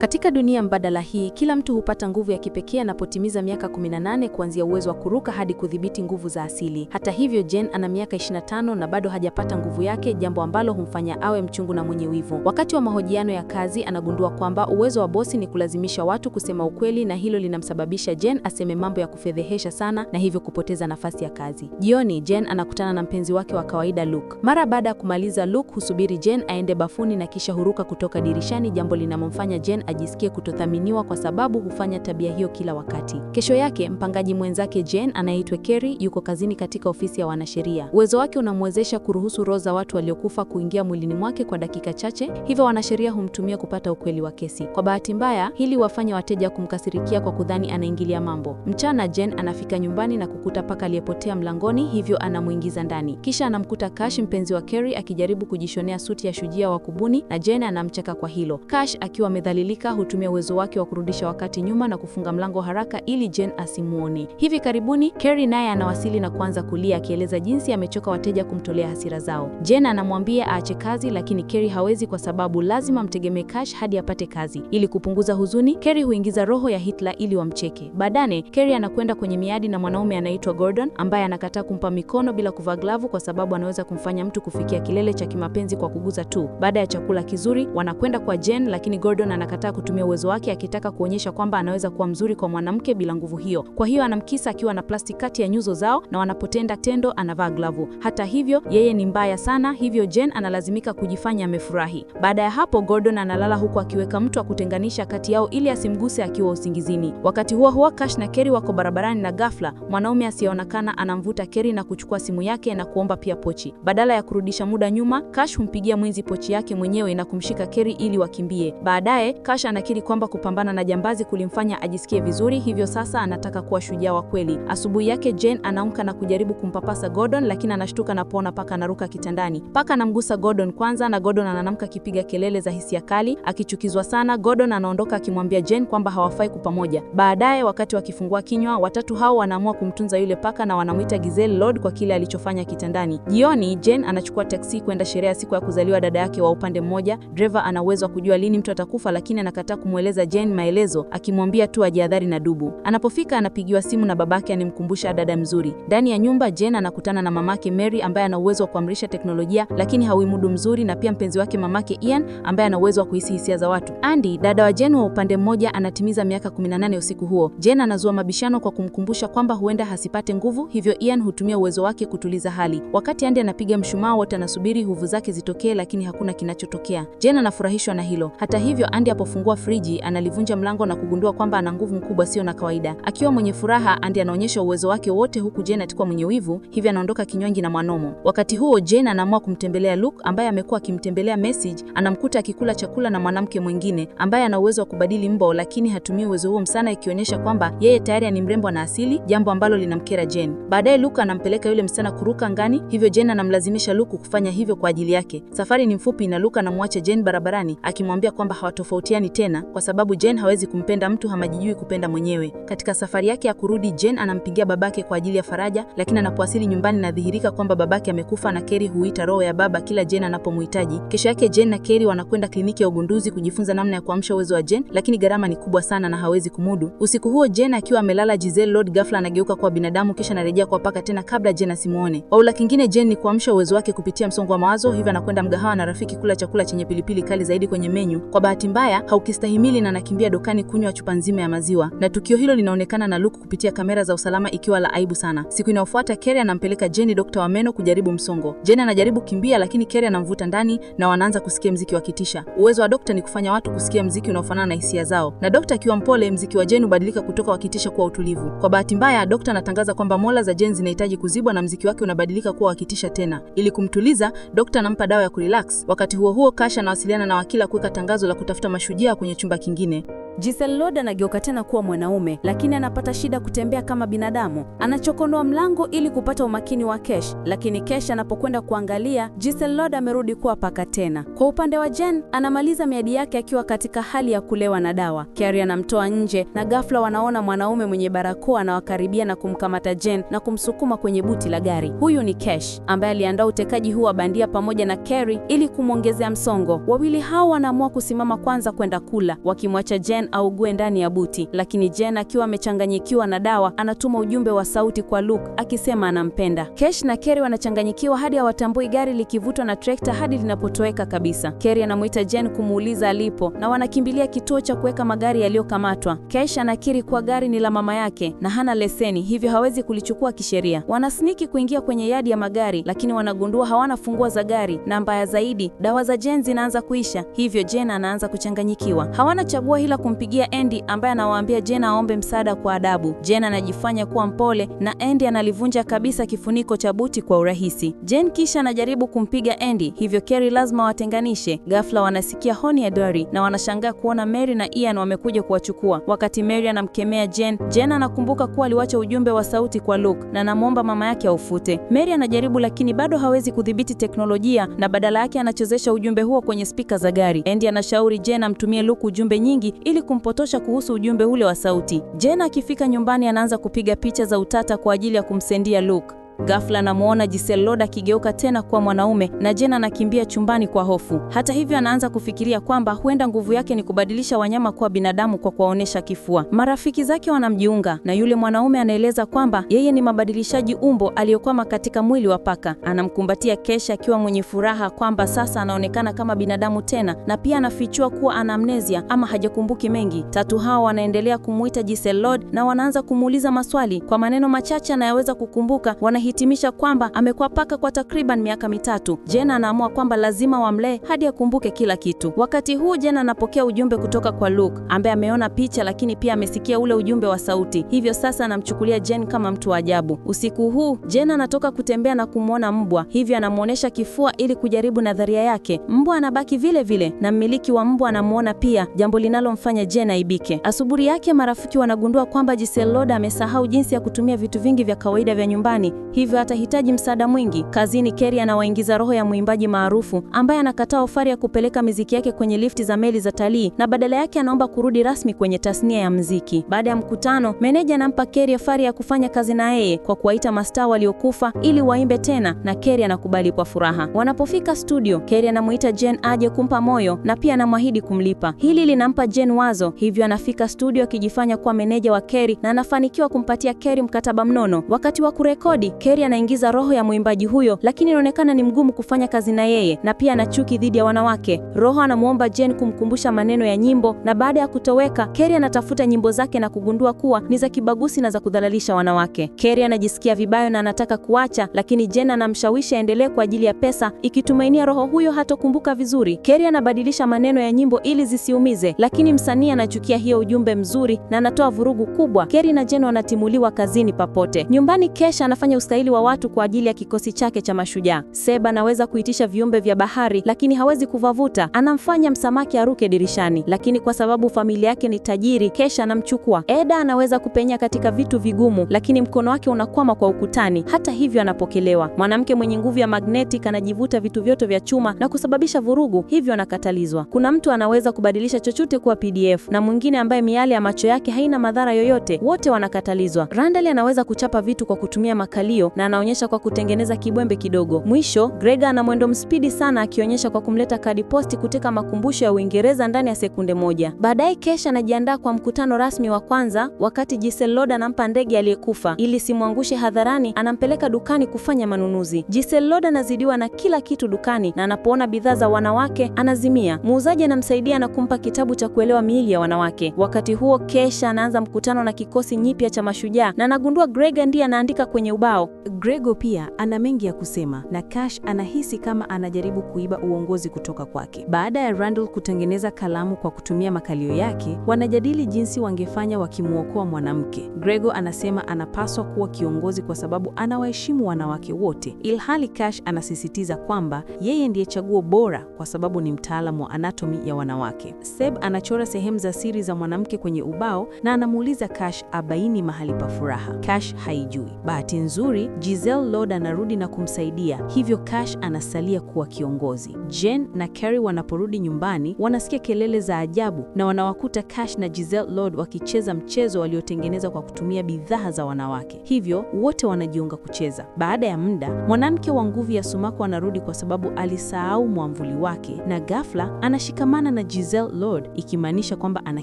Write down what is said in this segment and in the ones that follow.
Katika dunia mbadala hii, kila mtu hupata nguvu ya kipekee anapotimiza miaka 18, kuanzia uwezo wa kuruka hadi kudhibiti nguvu za asili. Hata hivyo, Jen ana miaka 25 na bado hajapata nguvu yake, jambo ambalo humfanya awe mchungu na mwenye wivu. Wakati wa mahojiano ya kazi, anagundua kwamba uwezo wa bosi ni kulazimisha watu kusema ukweli, na hilo linamsababisha Jen aseme mambo ya kufedhehesha sana na hivyo kupoteza nafasi ya kazi. Jioni, Jen anakutana na mpenzi wake wa kawaida Luke. Mara baada ya kumaliza, Luke husubiri Jen aende bafuni na kisha huruka kutoka dirishani, jambo linalomfanya Jen ajisikie kutothaminiwa kwa sababu hufanya tabia hiyo kila wakati. Kesho yake, mpangaji mwenzake Jen anayeitwa Kerry yuko kazini katika ofisi ya wanasheria. Uwezo wake unamwezesha kuruhusu roho za watu waliokufa kuingia mwilini mwake kwa dakika chache, hivyo wanasheria humtumia kupata ukweli wa kesi. Kwa bahati mbaya, hili wafanya wateja kumkasirikia kwa kudhani anaingilia mambo. Mchana, Jen anafika nyumbani na kukuta paka aliyepotea mlangoni, hivyo anamuingiza ndani. Kisha anamkuta Cash, mpenzi wa Kerry, akijaribu kujishonea suti ya shujaa wa kubuni, na Jen anamcheka kwa hilo. Cash akiwa amedhalilika hutumia uwezo wake wa kurudisha wakati nyuma na kufunga mlango haraka ili Jen asimuone. Hivi karibuni, Kerry naye anawasili na kuanza kulia, akieleza jinsi amechoka wateja kumtolea hasira zao. Jen anamwambia aache kazi, lakini Kerry hawezi kwa sababu lazima mtegemee Cash hadi apate kazi. Ili kupunguza huzuni, Kerry huingiza roho ya Hitler ili wamcheke. Baadaye, Kerry anakwenda kwenye miadi na mwanaume anaitwa Gordon, ambaye anakataa kumpa mikono bila kuvaa glavu kwa sababu anaweza kumfanya mtu kufikia kilele cha kimapenzi kwa kuguza tu. Baada ya chakula kizuri, wanakwenda kwa Jen, lakini Gordon anakataa kutumia uwezo wake, akitaka kuonyesha kwamba anaweza kuwa mzuri kwa mwanamke bila nguvu hiyo. Kwa hiyo anamkisa akiwa na plastiki kati ya nyuso zao, na wanapotenda tendo anavaa glavu. Hata hivyo, yeye ni mbaya sana, hivyo Jen analazimika kujifanya amefurahi. Baada ya hapo, Gordon analala huku akiweka mtu wa kutenganisha kati yao ili asimguse akiwa usingizini. Wakati huo huo, Cash na Kerry wako barabarani na ghafla mwanaume asiyeonekana anamvuta Kerry na kuchukua simu yake na kuomba pia pochi. Badala ya kurudisha muda nyuma, Cash humpigia mwizi pochi yake mwenyewe na kumshika Kerry ili wakimbie. Baadaye, Cash anakiri kwamba kupambana na jambazi kulimfanya ajisikie vizuri, hivyo sasa anataka kuwa shujaa wa kweli. Asubuhi yake, Jen anaamka na kujaribu kumpapasa Gordon, lakini anashtuka na kuona paka anaruka kitandani. Paka anamgusa Gordon kwanza na Gordon ananamka akipiga kelele za hisia kali. Akichukizwa sana, Gordon anaondoka akimwambia Jen kwamba hawafai kuwa pamoja. Baadaye, wakati wakifungua kinywa, watatu hao wanaamua kumtunza yule paka na wanamuita Giselle Lord kwa kile alichofanya kitandani. Jioni, Jen anachukua taksi kwenda sherehe ya siku ya kuzaliwa dada yake wa upande mmoja. Driver ana uwezo wa kujua lini mtu atakufa, lakini anakataa kumweleza Jen maelezo, akimwambia tu ajihadhari na dubu. Anapofika, anapigiwa simu na babake animkumbusha dada mzuri. Ndani ya nyumba, Jen anakutana na mamake Mary ambaye ana uwezo wa kuamrisha teknolojia lakini hawimudu mzuri, na pia mpenzi wake mamake Ian ambaye ana uwezo wa kuhisi hisia za watu. Andy, dada wa Jen wa upande mmoja, anatimiza miaka 18 usiku huo. Jen anazua mabishano kwa kumkumbusha kwamba huenda hasipate nguvu, hivyo Ian hutumia uwezo wake kutuliza hali. Wakati Andy anapiga mshumaa, wote anasubiri nguvu zake zitokee, lakini hakuna kinachotokea. Jen anafurahishwa na hilo. Hata hivyo, Andy apofungua friji analivunja mlango na kugundua kwamba ana nguvu mkubwa sio na kawaida. Akiwa mwenye furaha, Andy anaonyesha uwezo wake wote huku Jen atakuwa mwenye wivu, hivyo anaondoka kinywangi na mwanomo. Wakati huo, Jen anaamua kumtembelea Luke ambaye amekuwa akimtembelea Message. Anamkuta akikula chakula na mwanamke mwingine ambaye ana uwezo wa kubadili mbo, lakini hatumii uwezo huo msana, ikionyesha kwamba yeye tayari ni mrembo na asili, jambo ambalo linamkera Jen. Baadaye Luke anampeleka yule msichana kuruka angani, hivyo Jen anamlazimisha Luke kufanya hivyo kwa ajili yake. Safari ni mfupi na Luke anamwacha Jen barabarani akimwambia kwamba hawatofautiani tena kwa sababu Jen hawezi kumpenda mtu hamajijui kupenda mwenyewe. Katika safari yake ya kurudi, Jen anampigia babake kwa ajili ya faraja, lakini anapowasili nyumbani nadhihirika kwamba babake amekufa na Kerry huita roho ya baba kila Jen anapomhitaji. Kesho yake, Jen na Kerry wanakwenda kliniki ya ugunduzi kujifunza namna ya kuamsha uwezo wa Jen, lakini gharama ni kubwa sana na hawezi kumudu. Usiku huo, Jen akiwa amelala, Giselle Lord ghafla anageuka kuwa binadamu kisha anarejea kwa paka tena kabla Jen asimuone. Waula kingine Jen ni kuamsha uwezo wake kupitia msongo wa mawazo, hivyo anakwenda mgahawa na rafiki kula chakula chenye pilipili kali zaidi kwenye menyu. Kwa bahati mbaya, haukistahimili na anakimbia dukani kunywa chupa nzima ya maziwa, na tukio hilo linaonekana na Luke kupitia kamera za usalama ikiwa la aibu sana. Siku inayofuata, Kerry anampeleka Jen daktari wa meno kujaribu msongo. Jen anajaribu kukimbia, lakini Kerry anamvuta ndani na wanaanza kusikia mziki wa kitisha. Uwezo wa daktari ni kufanya watu kusikia mziki unaofanana na hisia zao, na daktari akiwa mpole, mziki wa Jen hubadilika kutoka wa kitisha kuwa utulivu. Kwa bahati mbaya, daktari anatangaza kwamba mola za Jen zinahitaji kuzibwa na mziki wake unabadilika kuwa wa kitisha tena. Ili kumtuliza, daktari anampa dawa ya kurelax. Wakati huo huo, Cash anawasiliana na wakili kuweka tangazo la kutafuta mashujaa kwenye chumba kingine. Giselle Lord anageuka tena kuwa mwanaume, lakini anapata shida kutembea kama binadamu. Anachokonoa mlango ili kupata umakini wa Kesh, lakini Kesh anapokwenda kuangalia, Giselle Lord amerudi kuwa paka tena. Kwa upande wa Jen, anamaliza miadi yake akiwa katika hali ya kulewa na dawa. Carrie anamtoa nje na ghafla wanaona mwanaume mwenye barakoa anawakaribia na kumkamata Jen na kumsukuma kwenye buti la gari. Huyu ni Kesh ambaye aliandaa utekaji huu wa bandia pamoja na Carrie ili kumwongezea msongo. Wawili hao wanaamua kusimama kwanza kwenda kula, wakimwacha Jen augue ndani ya buti, lakini Jen akiwa amechanganyikiwa na dawa anatuma ujumbe wa sauti kwa Luke akisema anampenda. Kesh na Carrie wanachanganyikiwa hadi hawatambui gari likivutwa na trekta hadi linapotoweka kabisa. Carrie anamuita Jen kumuuliza alipo na wanakimbilia kituo cha kuweka magari yaliyokamatwa. Kesh anakiri kuwa gari ni la mama yake na hana leseni, hivyo hawezi kulichukua kisheria. Wanasniki kuingia kwenye yadi ya magari, lakini wanagundua hawana funguo za gari, na mbaya zaidi, dawa za Jen zinaanza kuisha, hivyo Jen anaanza kuchanganyikiwa. Hawana chaguo ila kumpigia Andy ambaye anawaambia Jen aombe msaada kwa adabu. Jen anajifanya kuwa mpole na Andy analivunja kabisa kifuniko cha buti kwa urahisi. Jen kisha anajaribu kumpiga Andy, hivyo Carrie lazima watenganishe. Ghafla wanasikia honi ya Dory na wanashangaa kuona Mary na Ian wamekuja kuwachukua. Wakati Mary anamkemea Jen anakumbuka kuwa aliwacha ujumbe wa sauti kwa Luke na anamwomba mama yake aufute. Mary anajaribu lakini bado hawezi kudhibiti teknolojia na badala yake anachezesha ujumbe huo kwenye spika za gari. Andy anashauri Jen amtumie Luke ujumbe nyingi ili kumpotosha kuhusu ujumbe ule wa sauti. Jen akifika nyumbani anaanza kupiga picha za utata kwa ajili ya kumsendia Luke. Ghafla anamuona Giselle Lord akigeuka tena kuwa mwanaume na Jen anakimbia chumbani kwa hofu. Hata hivyo anaanza kufikiria kwamba huenda nguvu yake ni kubadilisha wanyama kuwa binadamu kwa kuwaonesha kifua. Marafiki zake wanamjiunga na yule mwanaume anaeleza kwamba yeye ni mabadilishaji umbo aliyokwama katika mwili wa paka. Anamkumbatia Kesh akiwa mwenye furaha kwamba sasa anaonekana kama binadamu tena, na pia anafichua kuwa ana amnesia ama hajakumbuki mengi. Tatu hao wanaendelea kumuita Giselle Lord na wanaanza kumuuliza maswali. Kwa maneno machache anayeweza kukumbuka, hitimisha kwamba amekuwa paka kwa takriban miaka 3. Jen anaamua kwamba lazima wamlee hadi akumbuke kila kitu. Wakati huu Jen anapokea ujumbe kutoka kwa Luke ambaye ameona picha lakini pia amesikia ule ujumbe wa sauti. Hivyo sasa anamchukulia Jen kama mtu wa ajabu. Usiku huu Jen anatoka kutembea na kumwona mbwa, hivyo anamuonesha kifua ili kujaribu nadharia yake. Mbwa anabaki vile vile na mmiliki wa mbwa anamuona pia, jambo linalomfanya Jen aibike. Asubuhi yake marafiki wanagundua kwamba Giselle Lord amesahau jinsi ya kutumia vitu vingi vya kawaida vya nyumbani, hivyo atahitaji msaada mwingi. Kazini Carrie anawaingiza roho ya mwimbaji maarufu ambaye anakataa ofari ya kupeleka muziki yake kwenye lifti za meli za talii na badala yake anaomba kurudi rasmi kwenye tasnia ya muziki. Baada ya mkutano, meneja anampa Carrie ofari ya kufanya kazi na yeye kwa kuwaita mastaa waliokufa ili waimbe tena, na Carrie anakubali kwa furaha. Wanapofika studio, Carrie anamuita Jen aje kumpa moyo na pia anamwahidi kumlipa. Hili linampa Jen wazo, hivyo anafika studio akijifanya kuwa meneja wa Carrie na anafanikiwa kumpatia Carrie mkataba mnono. Wakati wa kurekodi, Carrie anaingiza roho ya mwimbaji huyo, lakini inaonekana ni mgumu kufanya kazi na yeye na pia ana chuki dhidi ya wanawake. Roho anamuomba Jen kumkumbusha maneno ya nyimbo, na baada ya kutoweka, Carrie anatafuta nyimbo zake na kugundua kuwa ni za kibaguzi na za kudhalilisha wanawake. Carrie anajisikia vibaya na anataka kuacha, lakini Jen anamshawishi aendelee kwa ajili ya pesa, ikitumainia roho huyo hatokumbuka vizuri. Carrie anabadilisha maneno ya nyimbo ili zisiumize, lakini msanii anachukia hiyo ujumbe mzuri na anatoa vurugu kubwa. Carrie na Jen wanatimuliwa kazini papote. Nyumbani Kesh anafanya ustahili wa watu kwa ajili ya kikosi chake cha mashujaa. Seb anaweza kuitisha viumbe vya bahari lakini hawezi kuvavuta. Anamfanya msamaki aruke dirishani, lakini kwa sababu familia yake ni tajiri, Kesh anamchukua. Eda anaweza kupenya katika vitu vigumu lakini mkono wake unakwama kwa ukutani. Hata hivyo anapokelewa. Mwanamke mwenye nguvu ya magnetic anajivuta vitu vyote vya chuma na kusababisha vurugu, hivyo anakatalizwa. Kuna mtu anaweza kubadilisha chochote kuwa PDF na mwingine ambaye miale ya macho yake haina madhara yoyote. Wote wanakatalizwa. Randall anaweza kuchapa vitu kwa kutumia makalio na anaonyesha kwa kutengeneza kibwembe kidogo. Mwisho, Greg ana mwendo mspidi sana akionyesha kwa kumleta kadi posti kutoka makumbusho ya Uingereza ndani ya sekunde moja. Baadaye Kesh anajiandaa kwa mkutano rasmi wa kwanza. Wakati Giselle Lord anampa ndege aliyekufa ili simwangushe hadharani, anampeleka dukani kufanya manunuzi. Giselle Lord anazidiwa na kila kitu dukani na anapoona bidhaa za wanawake anazimia. Muuzaji anamsaidia na kumpa kitabu cha kuelewa miili ya wanawake. Wakati huo Kesh anaanza mkutano na kikosi nyipya cha mashujaa na anagundua Greg ndiye anaandika kwenye ubao. Grego pia ana mengi ya kusema na Cash anahisi kama anajaribu kuiba uongozi kutoka kwake. Baada ya Randall kutengeneza kalamu kwa kutumia makalio yake, wanajadili jinsi wangefanya wakimuokoa mwanamke. Grego anasema anapaswa kuwa kiongozi kwa sababu anawaheshimu wanawake wote, ilhali Cash anasisitiza kwamba yeye ndiye chaguo bora kwa sababu ni mtaalamu wa anatomi ya wanawake. Seb anachora sehemu za siri za mwanamke kwenye ubao na anamuuliza Cash abaini mahali pa furaha. Cash haijui. Bahati nzuri, Giselle Lord anarudi na kumsaidia, hivyo Cash anasalia kuwa kiongozi. Jen na Carrie wanaporudi nyumbani, wanasikia kelele za ajabu na wanawakuta Cash na Giselle Lord wakicheza mchezo waliotengeneza kwa kutumia bidhaa za wanawake. Hivyo wote wanajiunga kucheza. Baada ya muda, mwanamke wa nguvu ya sumaku anarudi kwa sababu alisahau mwamvuli wake, na ghafla anashikamana na Giselle Lord, ikimaanisha kwamba ana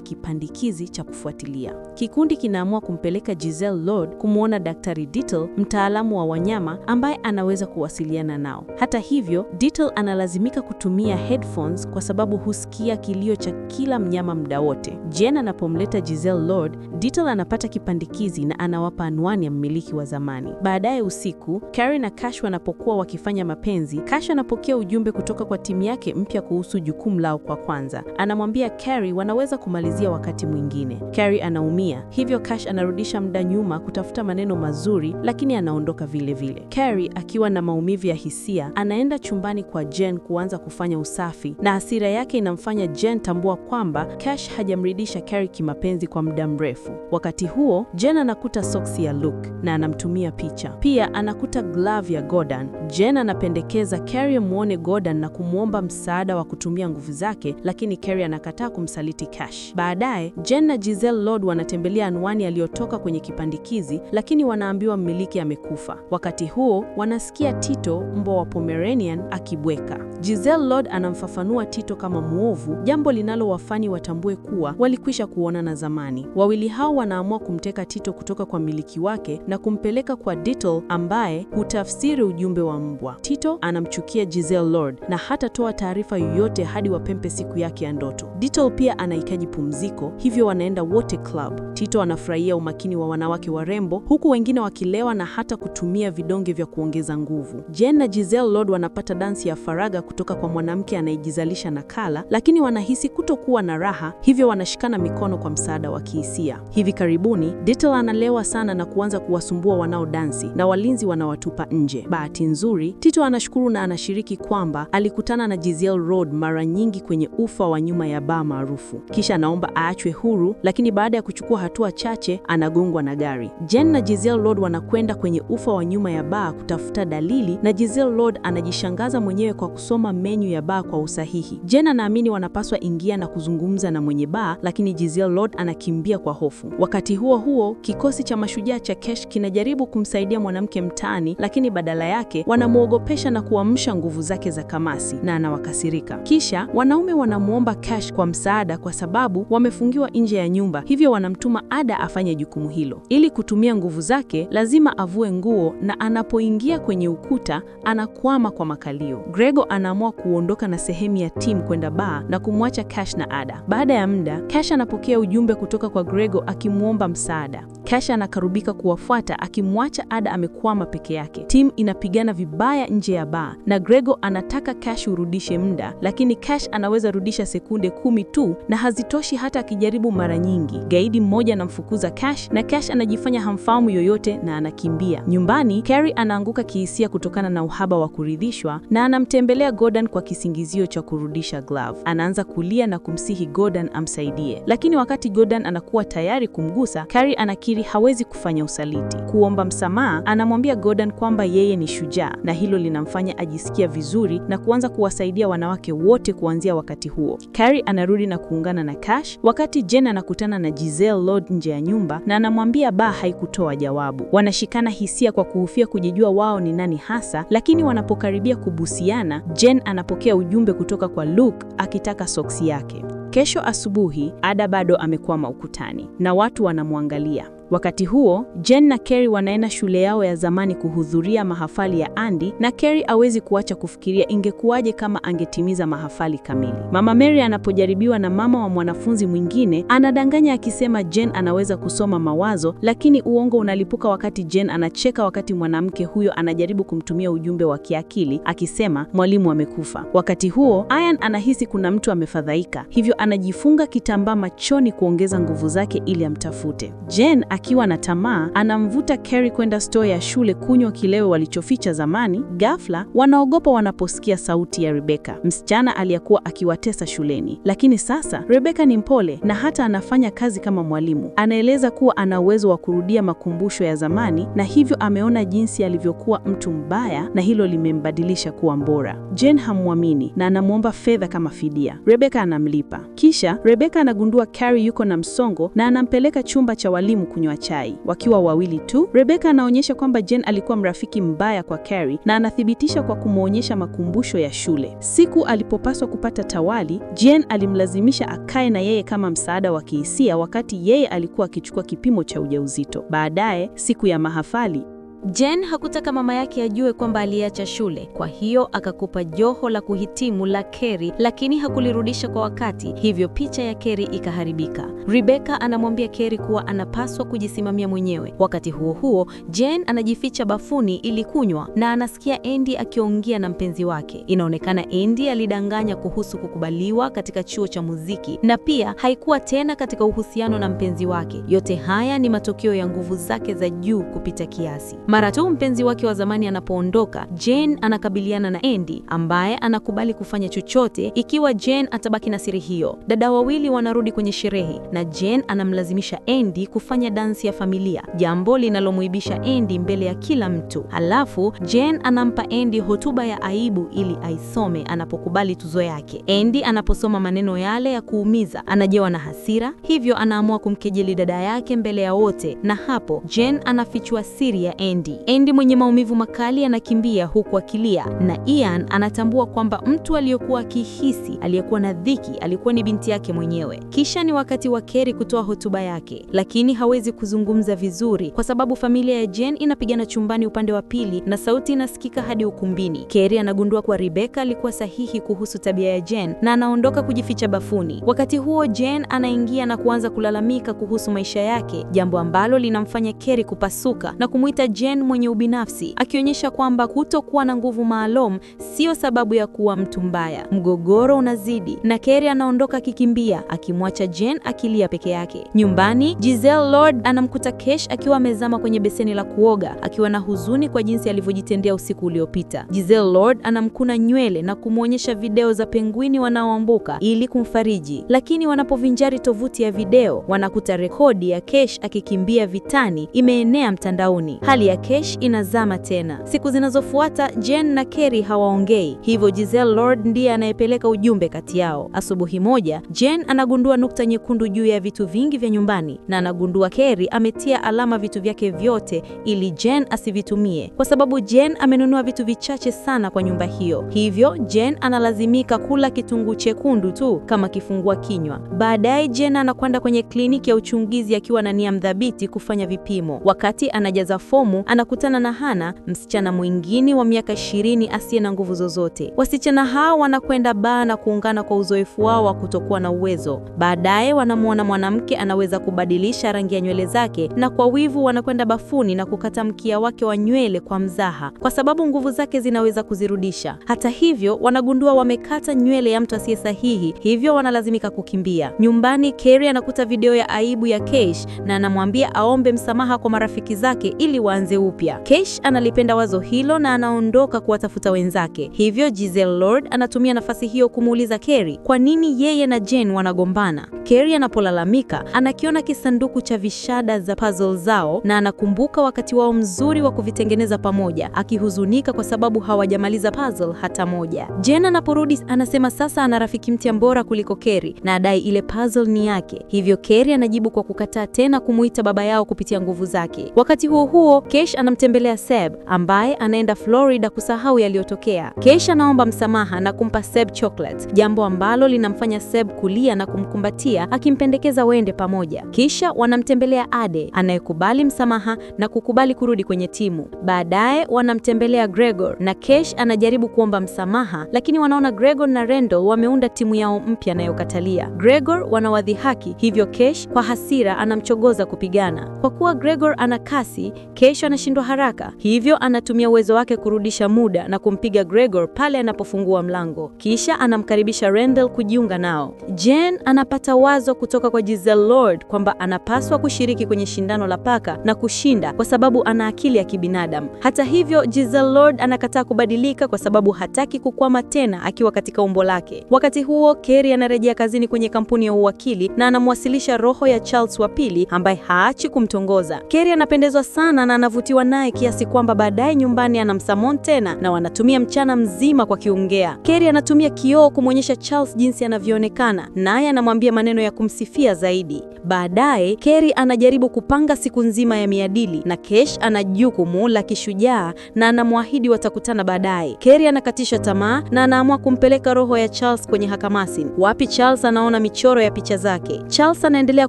kipandikizi cha kufuatilia. Kikundi kinaamua kumpeleka Giselle Lord kumwona Daktari Dittel, mtaalamu wa wanyama ambaye anaweza kuwasiliana nao. Hata hivyo, Dittel analazimika kutumia headphones kwa sababu husikia kilio cha kila mnyama muda wote. Jen anapomleta Giselle Lord, Dittel anapata kipandikizi na anawapa anwani ya mmiliki wa zamani. Baadaye usiku, Carrie na Cash wanapokuwa wakifanya mapenzi, Cash anapokea ujumbe kutoka kwa timu yake mpya kuhusu jukumu lao kwa kwanza. Anamwambia Carrie wanaweza kumalizia wakati mwingine. Carrie anaumia, hivyo Cash anarudisha muda nyuma kutafuta maneno mazuri, lakini anaondoka vile vile. Carrie akiwa na maumivu ya hisia, anaenda chumbani kwa Jen kuanza kufanya usafi, na hasira yake inamfanya Jen tambua kwamba Cash hajamridisha Carrie kimapenzi kwa muda mrefu. Wakati huo, Jen anakuta soksi ya Luke na anamtumia picha. Pia anakuta glove ya Gordon. Jen anapendekeza Carrie muone Gordon na kumwomba msaada wa kutumia nguvu zake, lakini Carrie anakataa kumsaliti Cash. Baadaye, Jen na Giselle Lord wanatembelea anwani aliyotoka kwenye kipandikizi, lakini wanaambiwa mmiliki amekufa. Wakati huo, wanasikia Tito, mbwa wa Pomeranian, akibweka. Giselle Lord anamfafanua Tito kama muovu, jambo linalowafanya watambue kuwa walikwisha kuonana zamani. Wawili hao wanaamua kumteka Tito kutoka kwa mmiliki wake na kumpeleka kwa Dittel ambaye hutafsiri ujumbe wa mbwa. Tito anamchukia Giselle Lord na hatatoa taarifa yoyote hadi wapempe siku yake ya ndoto. Dittel pia anahitaji pumziko, hivyo wanaenda wote club. Tito anafurahia umakini wa wanawake warembo, huku wengine wakilewa na hata kutumia vidonge vya kuongeza nguvu. Jen na Giselle Lord wanapata dansi ya faraga kutoka kwa mwanamke anayejizalisha nakala, lakini wanahisi kutokuwa na raha, hivyo wanashikana mikono kwa msaada wa kihisia. Hivi karibuni, Dittel analewa sana na kuanza kuwasumbua wanaodansi na walinzi wanawatupa nje. Bahati nzuri, Tito anashukuru na anashiriki kwamba alikutana na Giselle Lord mara nyingi kwenye ufa wa nyuma ya baa maarufu. Kisha anaomba aachwe huru, lakini baada ya kuchukua hatua chache, anagongwa na gari. Jen na Giselle Lord wanakwenda kwenye ufa wa nyuma ya baa kutafuta dalili, na Giselle Lord anajishangaza mwenyewe kwa kusoma menyu ya baa kwa usahihi. Jen anaamini wanapaswa ingia na kuzungumza na mwenye baa, lakini Giselle Lord anakimbia kwa hofu. Wakati huo huo, kikosi cha mashujaa cha Cash kinajaribu kumsaidia mwanamke mtaani, lakini badala yake wanamuogopesha na kuamsha nguvu zake za kamasi, na anawakasirika. Kisha wanaume wanamuomba Cash kwa msaada kwa sababu wamefungiwa nje ya nyumba, hivyo wanamtuma Ada afanye jukumu hilo. Ili kutumia nguvu zake, lazima avue nguo, na anapoingia kwenye ukuta anakwama kwa makalio. Grego anaamua kuondoka na sehemu ya timu kwenda baa na kumwacha Cash na Ada. Baada ya muda, Cash anapokea ujumbe kutoka kwa Grego akimuomba msaada. Cash anakarubika kuwafuata akimwacha Ada amekwama peke yake. Timu inapigana vibaya nje ya baa na Grego anataka Cash urudishe muda, lakini Cash anaweza rudisha sekunde 10 tu na hazitoshi hata akijaribu mara nyingi. Gaidi mmoja anamfukuza Cash na Cash anajifanya hamfahamu yoyote na anakimbia. Nyumbani, Carrie anaanguka kihisia kutokana na uhaba wa kuridhishwa na anamtembelea Gordon kwa kisingizio cha kurudisha glove. Anaanza kulia na kumsihi Gordon amsaidie, lakini wakati Gordon anakuwa tayari kumgusa, Carrie anakiri hawezi kufanya usaliti. Kuomba msamaha, anamwambia Gordon kwamba yeye ni shujaa, na hilo linamfanya ajisikia vizuri na kuanza kuwasaidia wanawake wote kuanzia wakati huo. Carrie anarudi na kuungana na Cash, wakati Jen anakutana na Giselle Lord nje ya nyumba na anamwambia baa haikutoa jawabu. Wanashikana hisia kwa kuhofia kujijua wao ni nani hasa, lakini wanapokaribia kubusiana, Jen anapokea ujumbe kutoka kwa Luke akitaka soksi yake. Kesho asubuhi, Ada bado amekwama ukutani na watu wanamwangalia. Wakati huo, Jen na Carrie wanaenda shule yao ya zamani kuhudhuria mahafali ya Andy, na Carrie hawezi kuacha kufikiria ingekuwaje kama angetimiza mahafali kamili. Mama Mary anapojaribiwa na mama wa mwanafunzi mwingine, anadanganya akisema Jen anaweza kusoma mawazo, lakini uongo unalipuka wakati Jen anacheka wakati mwanamke huyo anajaribu kumtumia ujumbe wa kiakili akisema mwalimu amekufa. Wakati huo, Ian anahisi kuna mtu amefadhaika, hivyo anajifunga kitambaa machoni kuongeza nguvu zake ili amtafute. Jen akiwa na tamaa, anamvuta Carrie kwenda store ya shule kunywa kileo walichoficha zamani. Ghafla, wanaogopa wanaposikia sauti ya Rebecca, msichana aliyekuwa akiwatesa shuleni. Lakini sasa, Rebecca ni mpole na hata anafanya kazi kama mwalimu. Anaeleza kuwa ana uwezo wa kurudia makumbusho ya zamani na hivyo ameona jinsi alivyokuwa mtu mbaya na hilo limembadilisha kuwa mbora. Jen hamwamini na anamwomba fedha kama fidia. Rebecca anamlipa. Kisha, Rebecca anagundua Carrie yuko na msongo na anampeleka chumba cha walimu kunywa chai. Wakiwa wawili tu, Rebecca anaonyesha kwamba Jen alikuwa mrafiki mbaya kwa Carrie na anathibitisha kwa kumwonyesha makumbusho ya shule. Siku alipopaswa kupata tawali, Jen alimlazimisha akae na yeye kama msaada wa kihisia wakati yeye alikuwa akichukua kipimo cha ujauzito. Baadaye, siku ya mahafali, Jen hakutaka mama yake ajue kwamba aliacha shule, kwa hiyo akakupa joho la kuhitimu la Carrie, lakini hakulirudisha kwa wakati, hivyo picha ya Carrie ikaharibika. Rebecca anamwambia Carrie kuwa anapaswa kujisimamia mwenyewe. Wakati huo huo, Jen anajificha bafuni ili kunywa na anasikia Andy akiongea na mpenzi wake. Inaonekana Andy alidanganya kuhusu kukubaliwa katika chuo cha muziki na pia haikuwa tena katika uhusiano na mpenzi wake. Yote haya ni matokeo ya nguvu zake za juu kupita kiasi. Mara tu mpenzi wake wa zamani anapoondoka, Jen anakabiliana na Andy ambaye anakubali kufanya chochote ikiwa Jen atabaki na siri hiyo. Dada wawili wanarudi kwenye sherehe na Jen anamlazimisha Andy kufanya dansi ya familia, jambo linalomuibisha Andy mbele ya kila mtu. Halafu Jen anampa Andy hotuba ya aibu ili aisome anapokubali tuzo yake. Andy anaposoma maneno yale ya kuumiza, anajawa na hasira, hivyo anaamua kumkejeli dada yake mbele ya wote, na hapo Jen anafichua siri ya Andy. Andy mwenye maumivu makali anakimbia huku akilia, na Ian anatambua kwamba mtu aliyokuwa akihisi, aliyekuwa na dhiki, alikuwa ni binti yake mwenyewe. Kisha ni wakati wa Carrie kutoa hotuba yake, lakini hawezi kuzungumza vizuri kwa sababu familia ya Jen inapigana chumbani upande wa pili na sauti inasikika hadi ukumbini. Carrie anagundua kuwa Rebecca alikuwa sahihi kuhusu tabia ya Jen na anaondoka kujificha bafuni. Wakati huo Jen anaingia na kuanza kulalamika kuhusu maisha yake, jambo ambalo linamfanya Carrie kupasuka na kumuita Jen mwenye ubinafsi, akionyesha kwamba kutokuwa na nguvu maalum sio sababu ya kuwa mtu mbaya. Mgogoro unazidi na Carrie anaondoka akikimbia, akimwacha Jen akilia peke yake. Nyumbani, Giselle Lord anamkuta Kesh akiwa amezama kwenye beseni la kuoga, akiwa na huzuni kwa jinsi alivyojitendea usiku uliopita. Giselle Lord anamkuna nywele na kumwonyesha video za pengwini wanaoambuka ili kumfariji, lakini wanapovinjari tovuti ya video, wanakuta rekodi ya Kesh akikimbia vitani imeenea mtandaoni. Hali ya Kesh inazama tena. Siku zinazofuata Jen na Carrie hawaongei, hivyo Giselle Lord ndiye anayepeleka ujumbe kati yao. Asubuhi moja, Jen anagundua nukta nyekundu juu ya vitu vingi vya nyumbani na anagundua Carrie ametia alama vitu vyake vyote ili Jen asivitumie, kwa sababu Jen amenunua vitu vichache sana kwa nyumba hiyo. Hivyo Jen analazimika kula kitunguu chekundu tu kama kifungua kinywa. Baadaye Jen anakwenda kwenye kliniki ya uchunguzi akiwa na nia mdhabiti kufanya vipimo. Wakati anajaza fomu, anakutana na Hannah, msichana mwingine wa miaka 20 asiye na nguvu zozote. Wasichana hao wanakwenda baa na kuungana kwa uzoefu wao wa kutokuwa na uwezo. Baadaye wanamuona mwanamke anaweza kubadilisha rangi ya nywele zake, na kwa wivu wanakwenda bafuni na kukata mkia wake wa nywele kwa mzaha, kwa sababu nguvu zake zinaweza kuzirudisha. Hata hivyo, wanagundua wamekata nywele ya mtu asiye sahihi, hivyo wanalazimika kukimbia. Nyumbani, Carrie anakuta video ya aibu ya Kesh na anamwambia aombe msamaha kwa marafiki zake ili waanze upya. Kesh analipenda wazo hilo na anaondoka kuwatafuta wenzake. Hivyo Giselle Lord anatumia nafasi hiyo kumuuliza Carrie kwa nini yeye na Jen wanagombana. Carrie anapolalamika, anakiona kisanduku cha vishada za puzzle zao na anakumbuka wakati wao mzuri wa kuvitengeneza pamoja, akihuzunika kwa sababu hawajamaliza puzzle hata moja. Jen anaporudi anasema sasa ana rafiki mpya bora kuliko Carrie na adai ile puzzle ni yake. Hivyo Carrie anajibu kwa kukataa tena kumuita baba yao kupitia nguvu zake. Wakati huo huo, Kesh Kesh anamtembelea Seb ambaye anaenda Florida kusahau yaliyotokea. Kesh anaomba msamaha na kumpa Seb chocolate, jambo ambalo linamfanya Seb kulia na kumkumbatia akimpendekeza waende pamoja. Kisha wanamtembelea Ade anayekubali msamaha na kukubali kurudi kwenye timu. Baadaye wanamtembelea Gregor na Kesh anajaribu kuomba msamaha, lakini wanaona Gregor na Randall wameunda timu yao mpya anayokatalia. Gregor wanawadhihaki, hivyo Kesh kwa hasira anamchogoza kupigana. Kwa kuwa Gregor ana kasi, Kesh anashindwa haraka, hivyo anatumia uwezo wake kurudisha muda na kumpiga Gregor pale anapofungua mlango. Kisha anamkaribisha Randall kujiunga nao. Jen anapata wazo kutoka kwa Giselle Lord kwamba anapaswa kushiriki kwenye shindano la paka na kushinda kwa sababu ana akili ya kibinadamu. Hata hivyo, Giselle Lord anakataa kubadilika kwa sababu hataki kukwama tena akiwa katika umbo lake. Wakati huo, Carrie anarejea kazini kwenye kampuni ya uwakili na anamwasilisha roho ya Charles wa pili ambaye haachi kumtongoza. Carrie anapendezwa sana na anavutiwa naye kiasi kwamba baadaye nyumbani anamsamon tena na wanatumia mchana mzima kwa kiongea. Carrie anatumia kioo kumwonyesha Charles jinsi anavyoonekana, naye anamwambia maneno ya kumsifia zaidi. Baadaye Carrie anajaribu kupanga siku nzima ya miadili na Kesh ana jukumu la kishujaa na anamwahidi watakutana baadaye. Carrie anakatisha tamaa na anaamua kumpeleka roho ya Charles kwenye Hakamasin. Wapi Charles anaona michoro ya picha zake. Charles anaendelea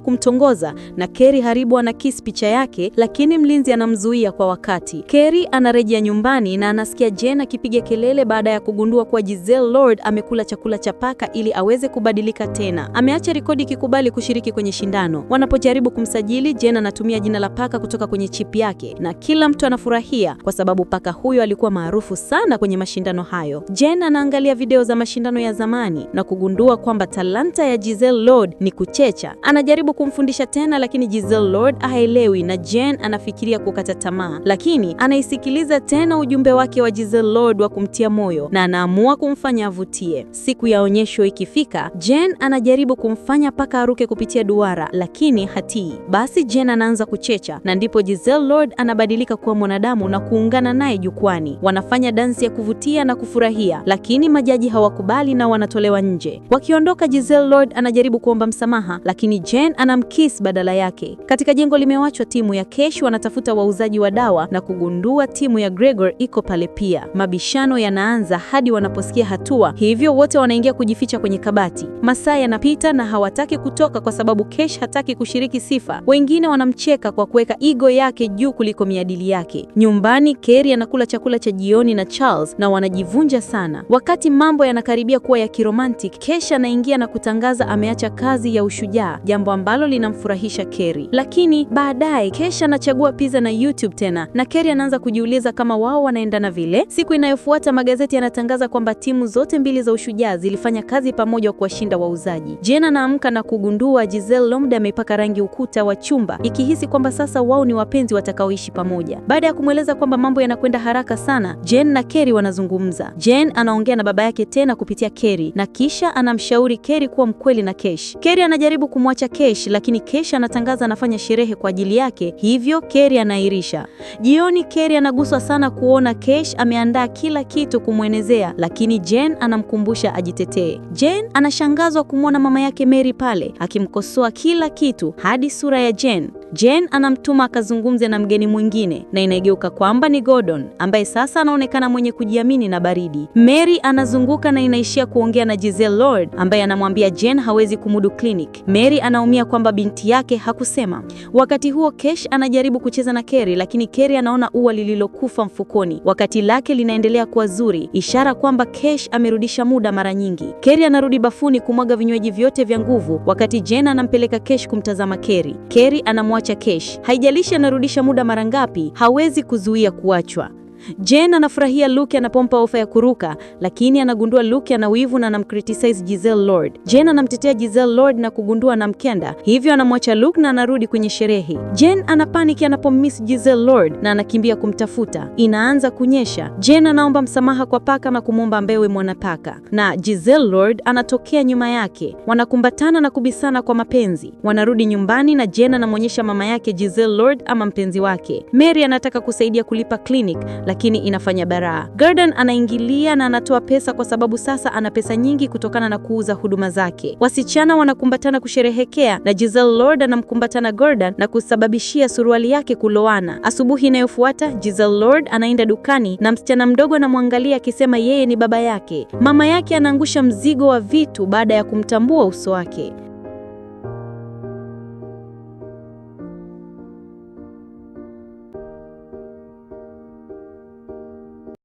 kumtongoza na Carrie haribu ana kiss picha yake, lakini mlinzi anamzuia kwa wakati. Carrie anarejea nyumbani na anasikia Jen akipiga kelele baada ya kugundua kuwa Giselle Lord amekula chakula cha paka ili aweze kubadilika tena. Ameacha rekodi ikikubali kushiriki kwenye shindano. Wanapojaribu kumsajili, Jen anatumia jina la paka kutoka kwenye chip yake na kila mtu anafurahia kwa sababu paka huyo alikuwa maarufu sana kwenye mashindano hayo. Jen anaangalia video za mashindano ya zamani na kugundua kwamba talanta ya Giselle Lord ni kuchecha. Anajaribu kumfundisha tena, lakini Giselle Lord haelewi na Jen anafikiria kukata tamaa, lakini anaisikiliza tena ujumbe wake wa Giselle Lord wa kumtia moyo na anaamua kumfanya avutie. Siku ya onyesho ikifika, Jen anajaribu kumfanya paka aruke kupitia duara, lakini hatii. Basi Jen anaanza kuchecha na ndipo Giselle Lord anabadilika kuwa mwanadamu na kuungana naye jukwani. Wanafanya dansi ya kuvutia na kufurahia, lakini majaji hawakubali na wanatolewa nje. Wakiondoka, Giselle Lord anajaribu kuomba msamaha, lakini Jen anamkiss badala yake. Katika jengo limewachwa timu ya Kesh wanatafuta wauzaji wa dawa na kugundua timu ya Gregor iko pale pia. Mabishano yanaanza hadi wanaposikia hatua, hivyo wote wanaingia kujificha kwenye kabati. Masaa yanapita na hawataki kutoka kwa sababu Kesh hataki kushiriki sifa. Wengine wanamcheka kwa kuweka ego yake juu kuliko miadili yake. Nyumbani, Carrie anakula chakula cha jioni na Charles na wanajivunja sana. Wakati mambo yanakaribia kuwa ya kiromantic, Kesh anaingia na kutangaza ameacha kazi ya ushujaa, jambo ambalo linamfurahisha Carrie. Lakini baadaye Kesh anachagua pizza na YouTube tena na Carrie anaanza kujiuliza kama wao wanaendana vile. Siku inayofuata magazeti yanatangaza kwamba timu zote mbili za ushujaa zilifanya kazi pamoja kuwashinda wauzaji. Jen anaamka na kugundua Giselle Lord amepaka rangi ukuta wa chumba, ikihisi kwamba sasa wao ni wapenzi watakaoishi pamoja. Baada ya kumweleza kwamba mambo yanakwenda haraka sana, Jen na Carrie wanazungumza. Jen anaongea na baba yake tena kupitia Carrie na kisha anamshauri Carrie kuwa mkweli na Kesh. Carrie anajaribu kumwacha Kesh, lakini Kesh anatangaza anafanya sherehe kwa ajili yake, hivyo Carrie anairisha. Jioni, Carrie anaguswa sana kuona Kesh ameandaa kila kitu kumwenezea, lakini Jen anamkumbusha ajitetee. Jen anashangazwa kumwona mama yake Mary pale akimkosoa kila kitu hadi sura ya Jen. Jen anamtuma akazungumze na mgeni mwingine na inageuka kwamba ni Gordon ambaye sasa anaonekana mwenye kujiamini na baridi. Mary anazunguka na inaishia kuongea na Giselle Lord ambaye anamwambia Jen hawezi kumudu clinic. Mary anaumia kwamba binti yake hakusema. Wakati huo Kesh anajaribu kucheza na Carrie, lakini Carrie anaona ua lililokufa mfukoni. Wakati lake linaendelea kuwa zuri, ishara kwamba Kesh amerudisha muda mara nyingi. Carrie anarudi bafuni kumwaga vinywaji vyote vya nguvu wakati Jen anampeleka Kesh kumtazama Carrie. Carrie anamwacha Kesh. Haijalishi anarudisha muda mara ngapi, hawezi kuzuia kuachwa. Jen anafurahia Luke anapompa ofa ya kuruka, lakini anagundua Luke ana wivu na anamcriticize Giselle Lord. Jen anamtetea Giselle Lord na kugundua anamkenda, hivyo anamwacha Luke na anarudi kwenye sherehe. Jen anapaniki anapomiss Giselle Lord na anakimbia kumtafuta. Inaanza kunyesha. Jen anaomba msamaha kwa paka na kumwomba ambewe mwanapaka, na Giselle Lord anatokea nyuma yake. Wanakumbatana na kubisana kwa mapenzi. Wanarudi nyumbani na Jen anamwonyesha mama yake Giselle Lord ama mpenzi wake. Mary anataka kusaidia kulipa clinic, lakini inafanya baraa. Gordon anaingilia na anatoa pesa kwa sababu sasa ana pesa nyingi kutokana na kuuza huduma zake. Wasichana wanakumbatana kusherehekea na Giselle Lord anamkumbatana Gordon na kusababishia suruali yake kulowana. Asubuhi inayofuata Giselle Lord anaenda dukani na msichana mdogo anamwangalia akisema yeye ni baba yake. Mama yake anaangusha mzigo wa vitu baada ya kumtambua uso wake.